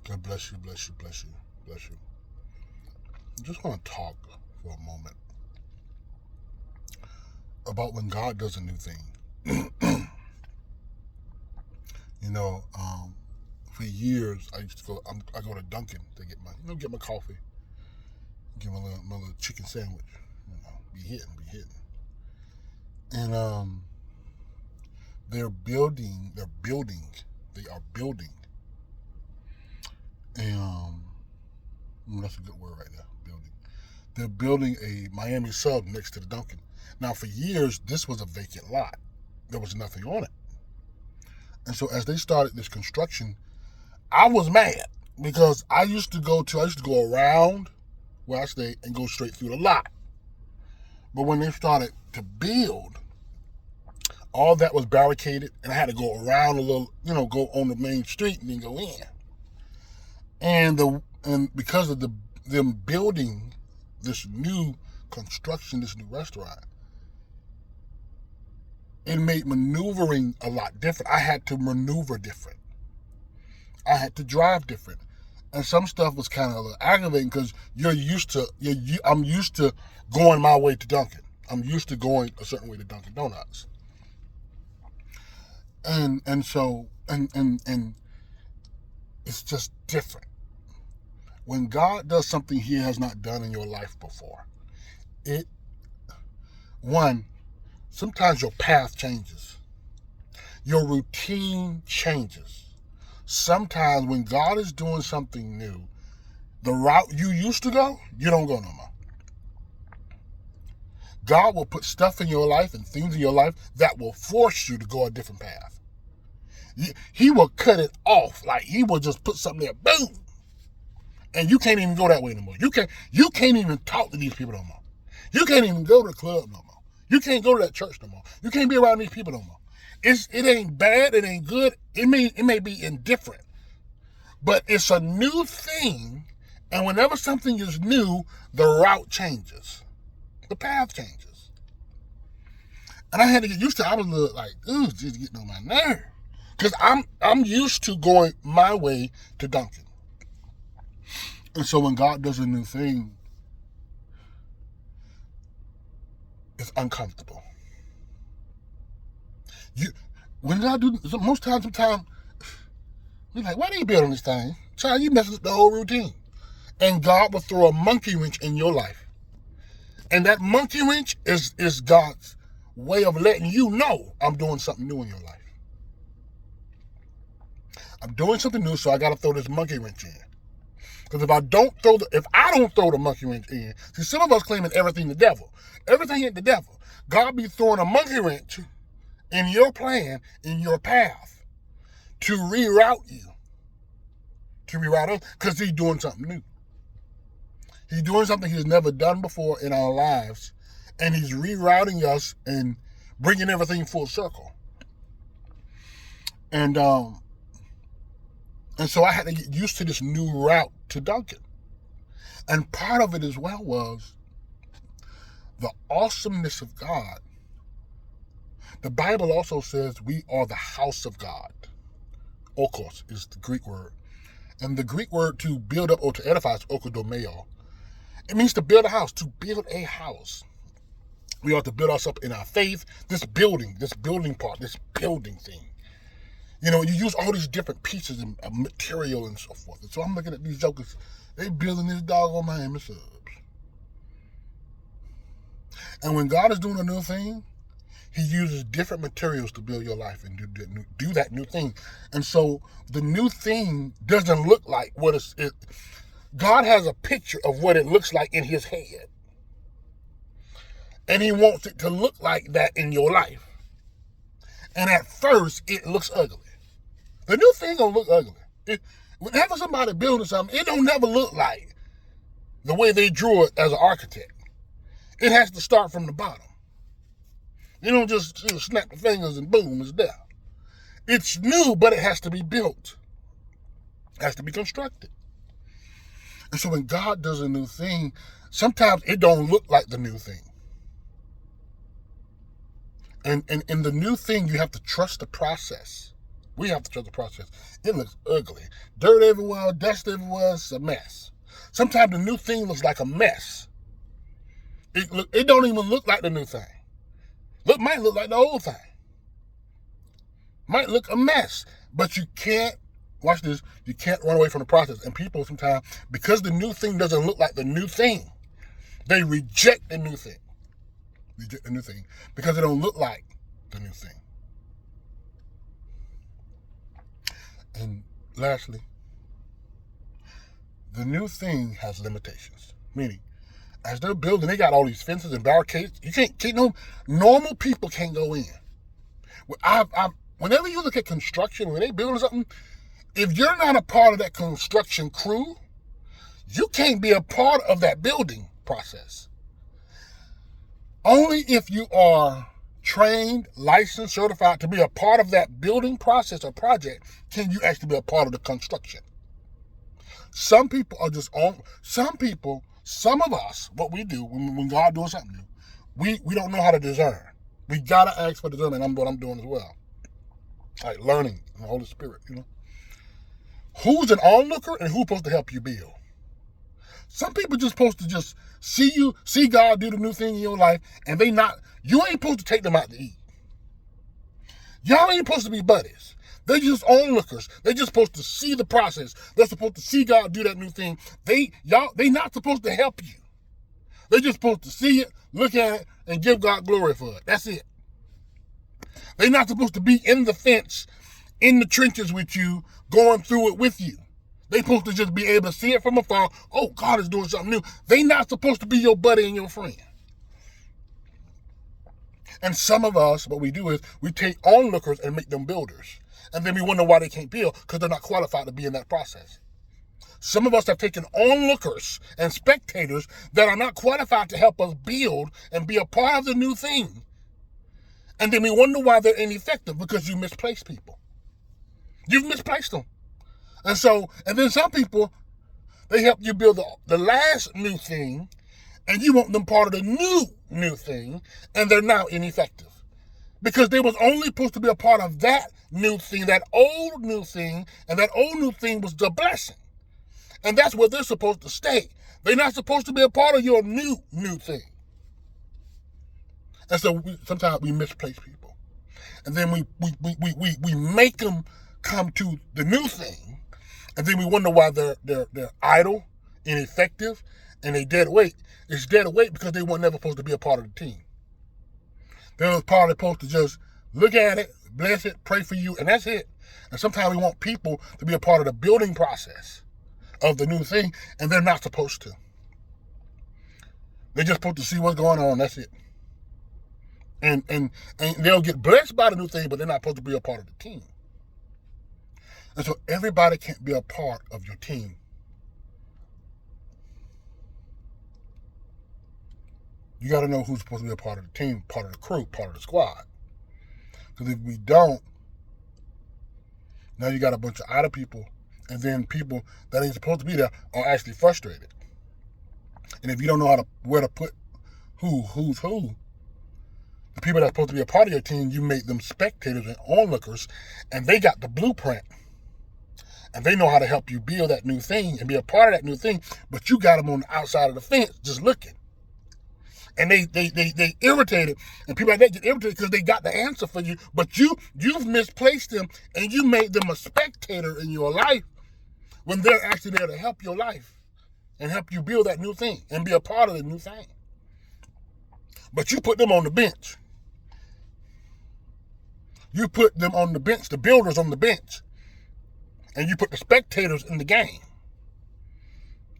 God bless you, bless you, bless you, bless you. I just want to talk for a moment about when God does a new thing. you know, for years I used to go. I go to Dunkin' to get my coffee, get my little chicken sandwich. Be hitting. And they are building, and that's a good word right there, building. They're building a Miami sub next to the Dunkin'. Now, for years, this was a vacant lot. There was nothing on it. And so as they started this construction, I was mad because I used to go around where I stay and go straight through the lot. But when they started to build, all that was barricaded, and I had to go around a little, go on the main street and then go in. And because of them building this new construction, this new restaurant, it made maneuvering a lot different. I had to maneuver different. I had to drive different. And some stuff was kind of aggravating because I'm used to going my way to Dunkin'. I'm used to going a certain way to Dunkin' Donuts. And so it's just different. When God does something He has not done in your life before, sometimes your path changes. Your routine changes. Sometimes when God is doing something new, the route you used to go, you don't go no more. God will put stuff in your life and things in your life that will force you to go a different path. He will cut it off. Like He will just put something there, boom. And you can't even go that way no more. You can't even talk to these people no more. You can't even go to the club no more. You can't go to that church no more. You can't be around these people no more. It ain't bad, it ain't good. It may be indifferent. But it's a new thing, and whenever something is new, the route changes. The path changes. And I had to get used to it. I was a little like, just getting on my nerve. Because I'm used to going my way to Dunkin'. And so when God does a new thing, it's uncomfortable. When God do, sometimes, we're like, why are you building this thing? Child, you messing up the whole routine. And God will throw a monkey wrench in your life. And that monkey wrench is God's way of letting you know I'm doing something new in your life. I'm doing something new, so I got to throw this monkey wrench in. Because if I don't throw the monkey wrench in, see, some of us claiming everything the devil. Everything ain't the devil. God be throwing a monkey wrench in your plan, in your path, to reroute you. To reroute us, because He's doing something new. He's doing something He's never done before in our lives, and He's rerouting us and bringing everything full circle. And so I had to get used to this new route to Dunkin'. And part of it as well was the awesomeness of God. The Bible also says we are the house of God. Okos is the Greek word. And the Greek word to build up or to edify is okodomeo. It means to build a house, to build a house. We ought to build ourselves in our faith, this building part, this building thing. You use all these different pieces of material and so forth. And so I'm looking at these jokers. They building this doggone Miami subs. And when God is doing a new thing, He uses different materials to build your life and do that new thing. And so the new thing doesn't look like what it. God has a picture of what it looks like in His head. And He wants it to look like that in your life. And at first, it looks ugly. The new thing gonna look ugly. Whenever somebody building something, it don't never look like the way they drew it as an architect. It has to start from the bottom. You don't just snap the fingers and boom, it's there. It's new, but it has to be built. It has to be constructed. And so when God does a new thing, sometimes it don't look like the new thing. And in the new thing, you have to trust the process. We have to trust the process. It looks ugly. Dirt everywhere, dust everywhere, it's a mess. Sometimes the new thing looks like a mess. It don't even look like the new thing. Might look like the old thing. Might look a mess. But you can't, watch this, you can't run away from the process. And people sometimes, because the new thing doesn't look like the new thing, they reject the new thing. Reject the new thing because it don't look like the new thing. And lastly, the new thing has limitations. Meaning, as they're building, they got all these fences and barricades. You can't normal people can't go in. Whenever you look at construction, when they building something, if you're not a part of that construction crew, you can't be a part of that building process. Only if you are trained, licensed, certified to be a part of that building process or project can you actually be a part of the construction. Some people are just on. Some of us, what we do when God doing something new, we don't know how to discern. We gotta ask for discernment. What I'm doing as well, like learning in the Holy Spirit. Who's an onlooker and who's supposed to help you build? Some people just supposed to just see God do the new thing in your life, and you ain't supposed to take them out to eat. Y'all ain't supposed to be buddies. They're just onlookers. They're just supposed to see the process. They're supposed to see God do that new thing. They not supposed to help you. They're just supposed to see it, look at it, and give God glory for it. That's it. They're not supposed to be in the fence, in the trenches with you, going through it with you. They're supposed to just be able to see it from afar. Oh, God is doing something new. They're not supposed to be your buddy and your friend. And some of us, what we do is we take onlookers and make them builders. And then we wonder why they can't build, because they're not qualified to be in that process. Some of us have taken onlookers and spectators that are not qualified to help us build and be a part of the new thing. And then we wonder why they're ineffective, because you misplaced people. You've misplaced them. And then some people, they help you build the last new thing, and you want them part of the new thing, and they're now ineffective. Because they was only supposed to be a part of that new thing, that old new thing, and that old new thing was the blessing. And that's where they're supposed to stay. They're not supposed to be a part of your new thing. And so sometimes we misplace people. And then we make them come to the new thing, and then we wonder why they're idle, ineffective, and they dead weight. It's dead weight because they weren't never supposed to be a part of the team. They were supposed to just look at it, bless it, pray for you, and that's it. And sometimes we want people to be a part of the building process of the new thing, and they're not supposed to. They're just supposed to see what's going on, that's it. And they'll get blessed by the new thing, but they're not supposed to be a part of the team. And so everybody can't be a part of your team. You got to know who's supposed to be a part of the team, part of the crew, part of the squad. Because if we don't, now you got a bunch of idle people, and then people that ain't supposed to be there are actually frustrated. And if you don't know where to put who's who, the people that's supposed to be a part of your team, you make them spectators and onlookers, and they got the blueprint. And they know how to help you build that new thing and be a part of that new thing, but you got them on the outside of the fence just looking. And they irritated, and people like that get irritated because they got the answer for you, but you've misplaced them, and you made them a spectator in your life when they're actually there to help your life and help you build that new thing and be a part of the new thing. But you put them on the bench. You put them on the bench, the builders on the bench, and you put the spectators in the game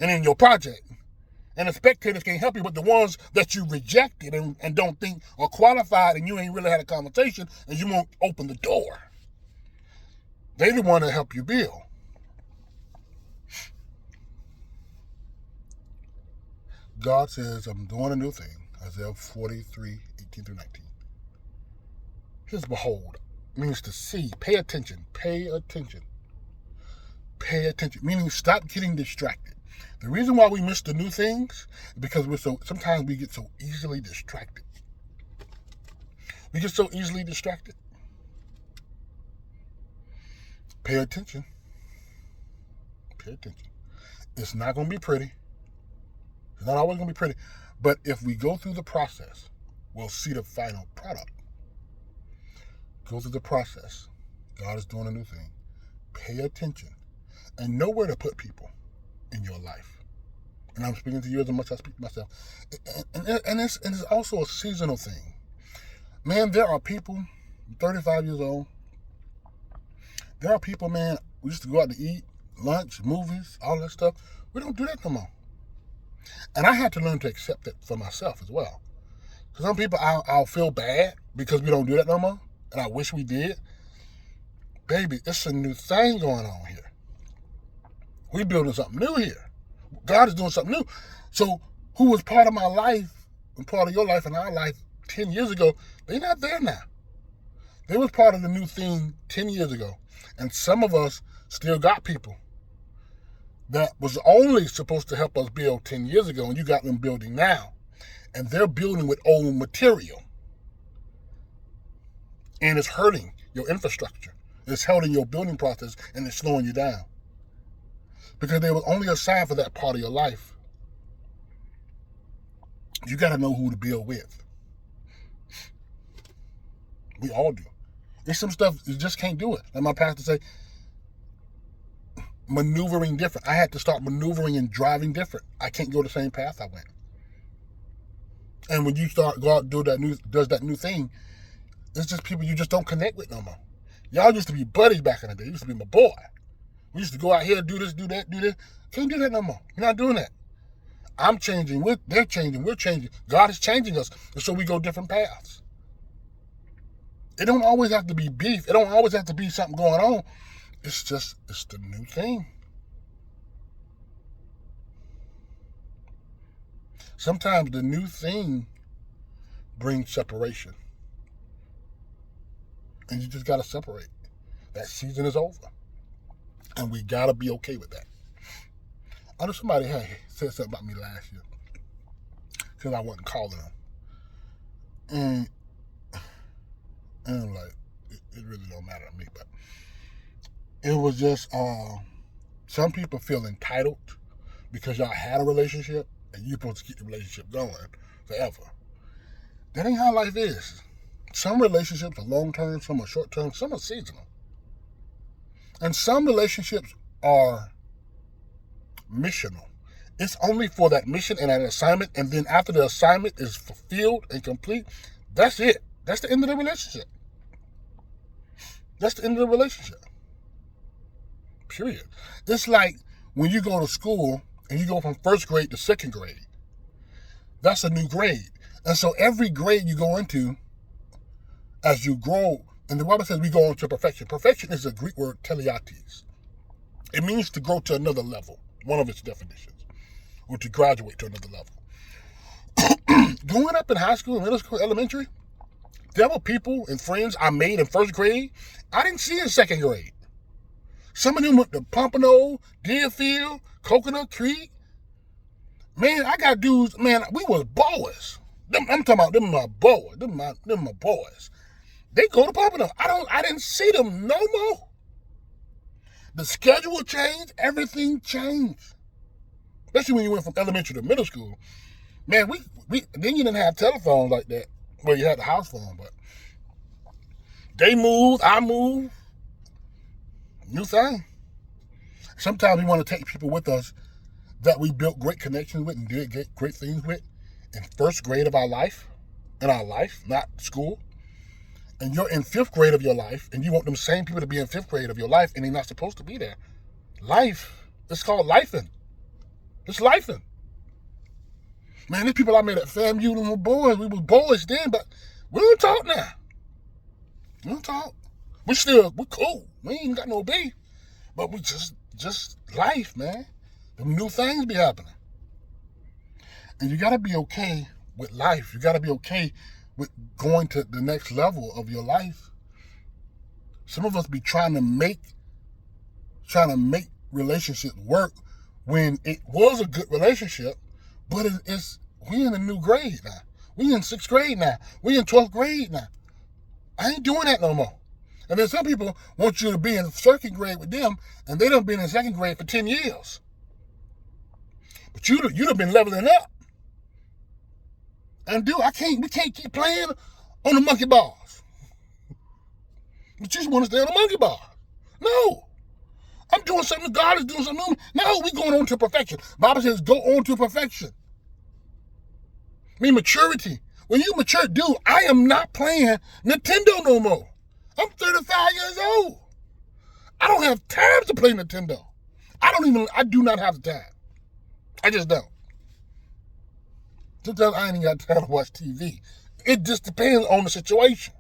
and in your project. And the spectators can't help you, but the ones that you rejected and don't think are qualified, and you ain't really had a conversation, and you won't open the door. They the one that help you build. God says, I'm doing a new thing. Isaiah 43, 18 through 19. Here's behold. Means to see. Pay attention. Pay attention. Pay attention. Meaning stop getting distracted. The reason why we miss the new things is because sometimes we get so easily distracted. We get so easily distracted. Pay attention. Pay attention. It's not going to be pretty. It's not always going to be pretty. But if we go through the process, we'll see the final product. Go through the process. God is doing a new thing. Pay attention. And know where to put people in your life. And I'm speaking to you as much as I speak to myself. And it's also a seasonal thing. Man, there are people, 35 years old, there are people, man, we used to go out to eat, lunch, movies, all that stuff. We don't do that no more. And I had to learn to accept it for myself as well. Because some people, I'll feel bad because we don't do that no more. And I wish we did. Baby, it's a new thing going on here. We're building something new here. God is doing something new. So who was part of my life and part of your life and our life 10 years ago, they're not there now. They was part of the new thing 10 years ago. And some of us still got people that was only supposed to help us build 10 years ago, and you got them building now. And they're building with old material. And it's hurting your infrastructure. It's hurting your building process, and it's slowing you down. Because they were only assigned for that part of your life. You got to know who to build with. We all do. There's some stuff you just can't do it. Like my pastor say, maneuvering different. I had to start maneuvering and driving different. I can't go the same path I went. And when you go out and does that new thing, it's just people you just don't connect with no more. Y'all used to be buddies back in the day. You used to be my boy. We used to go out here, do this, do that, do this. Can't do that no more. You're not doing that. I'm changing. They're changing. We're changing. God is changing us. And so we go different paths. It don't always have to be beef. It don't always have to be something going on. It's the new thing. Sometimes the new thing brings separation. And you just got to separate. That season is over. And we got to be okay with that. I know somebody said something about me last year. Because I wasn't calling them. And I'm like, it really don't matter to me. But it was just, some people feel entitled because y'all had a relationship and you're supposed to keep the relationship going forever. That ain't how life is. Some relationships are long-term, some are short-term, some are seasonal. And some relationships are missional. It's only for that mission and that assignment, and then after the assignment is fulfilled and complete, that's it. That's the end of the relationship. That's the end of the relationship. Period. It's like when you go to school and you go from first grade to second grade. That's a new grade. And so every grade you go into, as you grow, and the Bible says we go on to perfection. Perfection is a Greek word, teleates. It means to grow to another level, one of its definitions, or to graduate to another level. Growing up in high school, middle school, elementary, there were people and friends I made in first grade I didn't see in second grade. Some of them went to Pompano, Deerfield, Coconut Creek. Man, I got dudes, man, we was boys. I'm talking about them my boys. Them my boys. They go to Pompano. I didn't see them no more. The schedule changed, everything changed. Especially when you went from elementary to middle school. Man, we then you didn't have telephones like that. Well, you had the house phone, but they moved, I moved. New thing. Sometimes we want to take people with us that we built great connections with and did great things with in first grade of our life, not school. And you're in fifth grade of your life, and you want them same people to be in fifth grade of your life, and they're not supposed to be there. Life. It's called lifing. It's lifing. Man, these people I met at FAMU, them were boys. We were boys then, but we don't talk now. We don't talk. We're cool. We ain't got no beef. But we just life, man. Them new things be happening. And you gotta be okay with life. You gotta be okay with going to the next level of your life. Some of us be trying to make relationships work when it was a good relationship, but we in a new grade now. We in 6th grade now. We in 12th grade now. I ain't doing that no more. And then some people want you to be in second grade with them, and they done been in second grade for 10 years. But you'd have been leveling up. And we can't keep playing on the monkey bars. But you just want to stay on the monkey bar. No. I'm doing something, God is doing something new. No, we're going on to perfection. Bible says go on to perfection. I mean, maturity. When you mature, dude, I am not playing Nintendo no more. I'm 35 years old. I don't have time to play Nintendo. I do not have the time. I just don't. Sometimes I ain't even got time to watch TV. It just depends on the situation.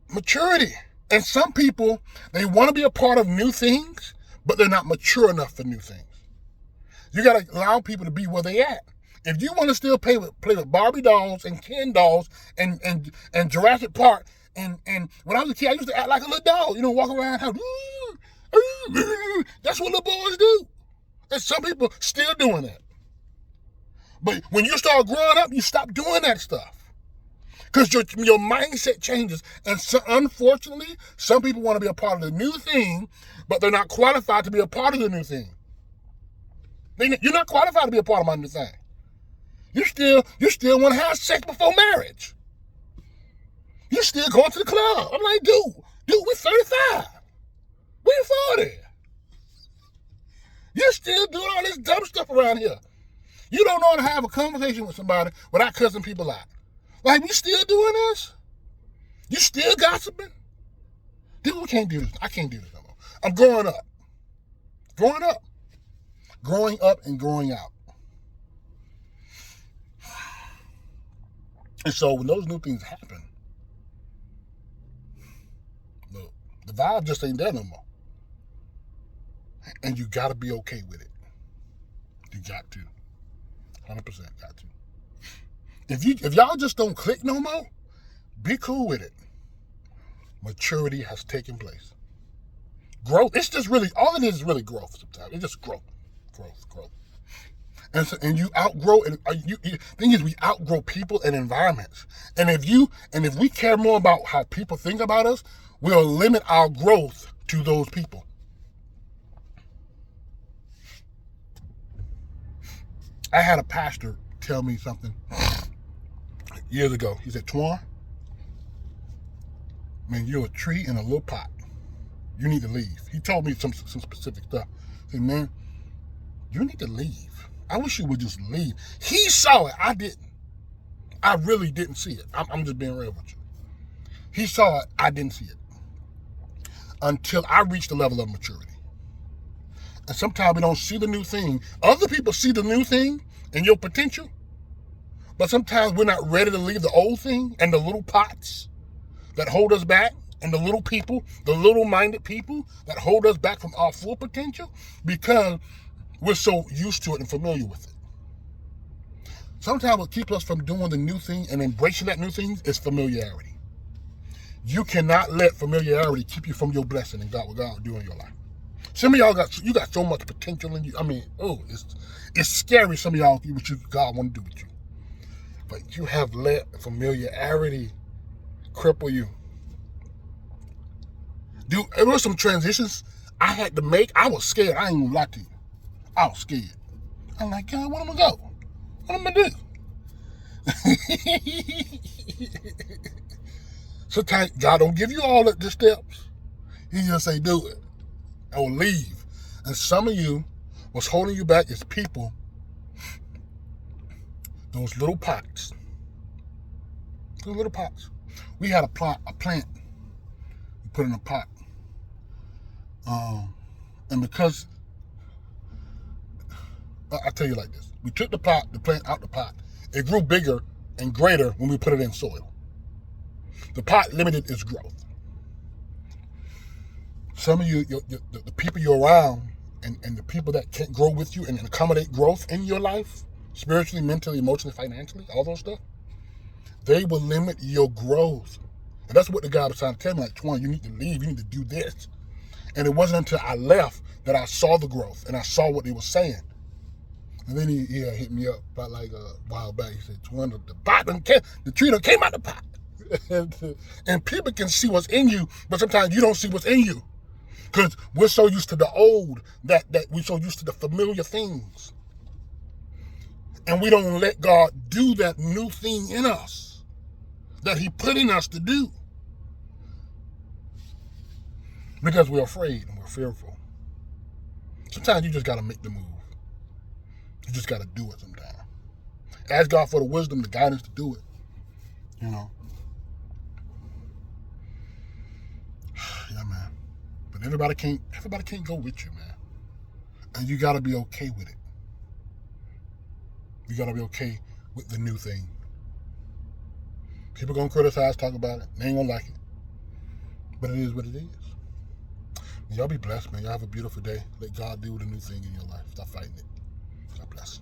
Maturity. And some people, they want to be a part of new things, but they're not mature enough for new things. You got to allow people to be where they at. If you want to still play with Barbie dolls and Ken dolls and Jurassic Park, and when I was a kid, I used to act like a little dog, walk around how, that's what little boys do. And some people still doing that. But when you start growing up, you stop doing that stuff. Because your mindset changes. And so, unfortunately, some people want to be a part of the new thing, but they're not qualified to be a part of the new thing. You're not qualified to be a part of my new thing. You still want to have sex before marriage. You still going to the club. I'm like, dude, we're 35. We're 40. You're still doing all this dumb stuff around here. You don't know how to have a conversation with somebody without cussing people out. Like, we still doing this? You still gossiping? Dude, we can't do this. I can't do this no more. I'm growing up. Growing up. Growing up and growing out. And so when those new things happen, the vibe just ain't there no more. And you got to be okay with it. You got to. 100% got to. If y'all just don't click no more, be cool with it. Maturity has taken place. Growth, it's just really, all it is really growth sometimes. It's just growth. And you outgrow, and thing is, we outgrow people and environments. And if we care more about how people think about us, we'll limit our growth to those people. I had a pastor tell me something years ago. He said, Twan, man, you're a tree in a little pot. You need to leave. He told me some specific stuff. He said, man, you need to leave. I wish you would just leave. He saw it. I didn't. I really didn't see it. I'm just being real with you. He saw it. I didn't see it. Until I reached the level of maturity. And sometimes we don't see the new thing. Other people see the new thing and your potential. But sometimes we're not ready to leave the old thing and the little pots that hold us back, and the little people, the little-minded people that hold us back from our full potential, because we're so used to it and familiar with it. Sometimes what keeps us from doing the new thing and embracing that new thing is familiarity. You cannot let familiarity keep you from your blessing and what God will do in your life. Some of y'all got so much potential in you. I mean, it's scary. Some of y'all what God want to do with you, but you have let familiarity cripple you. Dude, there were some transitions I had to make. I was scared. I ain't gonna lie to you. I was scared. I'm like, God, where am I gonna go? What am I gonna do? Sometimes God don't give you all the steps. He just say, do it. Or leave. And some of you, what's holding you back is people, those little pots. Those little pots. We had a plant we put in a pot. And because, I'll tell you like this. We took the plant out the pot. It grew bigger and greater when we put it in soil. The pot limited its growth. Some of you, the people you're around and the people that can't grow with you and accommodate growth in your life, spiritually, mentally, emotionally, financially, all those stuff, they will limit your growth. And that's what the guy was trying to tell me, like, Twan, you need to leave, you need to do this. And it wasn't until I left that I saw the growth and I saw what they were saying. And then he hit me up about like a while back. He said, Twan, the tree that came out the pot. And people can see what's in you, but sometimes you don't see what's in you. Because we're so used to the old, that we're so used to the familiar things. And we don't let God do that new thing in us that he put in us to do. Because we're afraid and we're fearful. Sometimes you just got to make the move. You just got to do it sometimes. Ask God for the wisdom, the guidance to do it. You know. Yeah, man. But everybody can't go with you, man. And you got to be okay with it. You got to be okay with the new thing. People going to criticize, talk about it. They ain't going to like it. But it is what it is. Y'all be blessed, man. Y'all have a beautiful day. Let God do the new thing in your life. Stop fighting it. God bless.